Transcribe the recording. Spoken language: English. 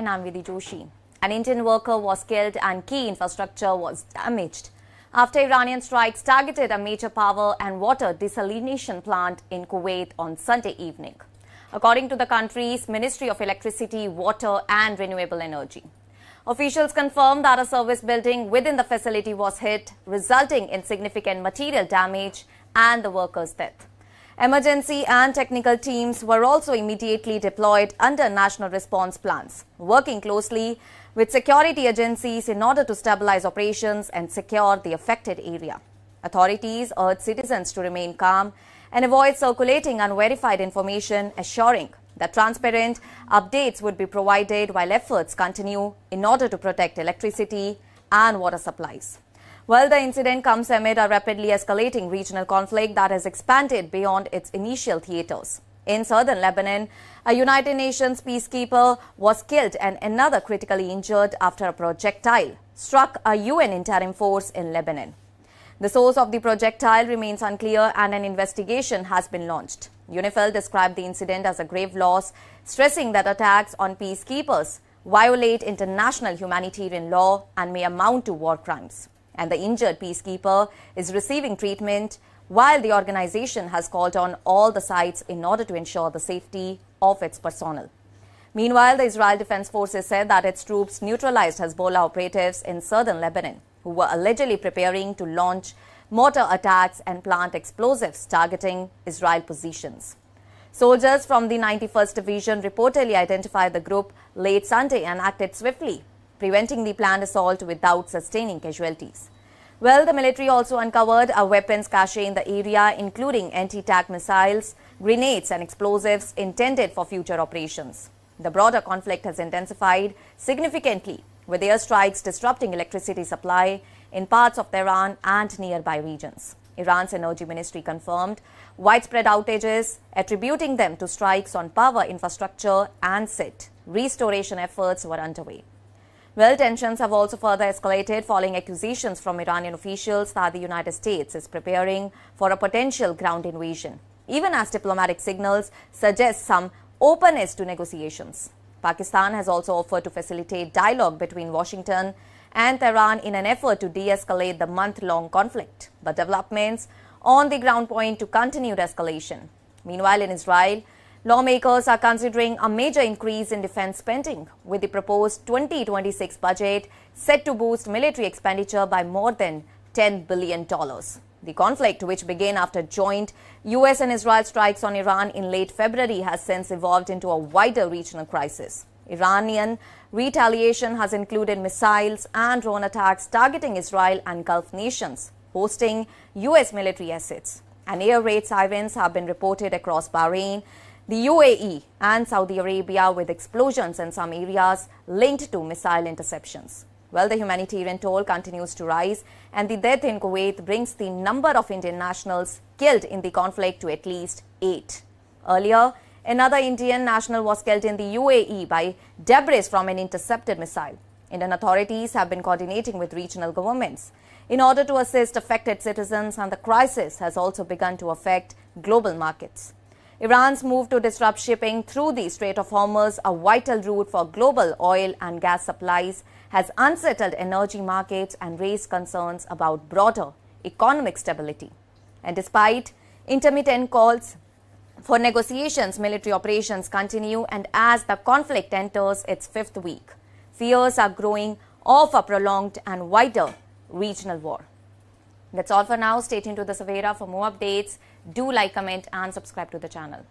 I'm Vidhi Joshi. An Indian worker was killed and key infrastructure was damaged after Iranian strikes targeted a major power and water desalination plant in Kuwait on Sunday evening, according to the country's Ministry of Electricity, Water and Renewable Energy. Officials confirmed that a service building within the facility was hit, resulting in significant material damage and the worker's death. Emergency and technical teams were also immediately deployed under national response plans, working closely with security agencies in order to stabilize operations and secure the affected area. Authorities urged citizens to remain calm and avoid circulating unverified information, assuring that transparent updates would be provided while efforts continue in order to protect electricity and water supplies. Well, the incident comes amid a rapidly escalating regional conflict that has expanded beyond its initial theaters. In southern Lebanon, a United Nations peacekeeper was killed and another critically injured after a projectile struck a UN interim force in Lebanon. The source of the projectile remains unclear and an investigation has been launched. UNIFIL described the incident as a grave loss, stressing that attacks on peacekeepers violate international humanitarian law and may amount to war crimes. And the injured peacekeeper is receiving treatment, while the organization has called on all the sides in order to ensure the safety of its personnel. Meanwhile, the Israel Defense Forces said that its troops neutralized Hezbollah operatives in southern Lebanon, who were allegedly preparing to launch mortar attacks and plant explosives targeting Israel positions. Soldiers from the 91st Division reportedly identified the group late Sunday and acted swiftly, preventing the planned assault without sustaining casualties. Well, the military also uncovered a weapons cache in the area, including anti-tank missiles, grenades and explosives intended for future operations. The broader conflict has intensified significantly, with airstrikes disrupting electricity supply in parts of Tehran and nearby regions. Iran's energy ministry confirmed widespread outages, attributing them to strikes on power infrastructure, and said restoration efforts were underway. Well, tensions have also further escalated following accusations from Iranian officials that the United States is preparing for a potential ground invasion, even as diplomatic signals suggest some openness to negotiations. Pakistan has also offered to facilitate dialogue between Washington and Tehran in an effort to de-escalate the month-long conflict, but developments on the ground point to continued escalation. Meanwhile, in Israel, lawmakers are considering a major increase in defense spending, with the proposed 2026 budget set to boost military expenditure by more than $10 billion. The conflict, which began after joint US and Israel strikes on Iran in late February, has since evolved into a wider regional crisis. Iranian retaliation has included missiles and drone attacks targeting Israel and Gulf nations, hosting US military assets. And air raid sirens have been reported across Bahrain, the UAE and Saudi Arabia, with explosions in some areas linked to missile interceptions. Well, the humanitarian toll continues to rise, and the death in Kuwait brings the number of Indian nationals killed in the conflict to at least 8. Earlier, another Indian national was killed in the UAE by debris from an intercepted missile. Indian authorities have been coordinating with regional governments in order to assist affected citizens, and the crisis has also begun to affect global markets. Iran's move to disrupt shipping through the Strait of Hormuz, a vital route for global oil and gas supplies, has unsettled energy markets and raised concerns about broader economic stability. And despite intermittent calls for negotiations, military operations continue, and as the conflict enters its 5th week, fears are growing of a prolonged and wider regional war. That's all for now. Stay tuned to the Savera for more updates. Do like, comment and subscribe to the channel.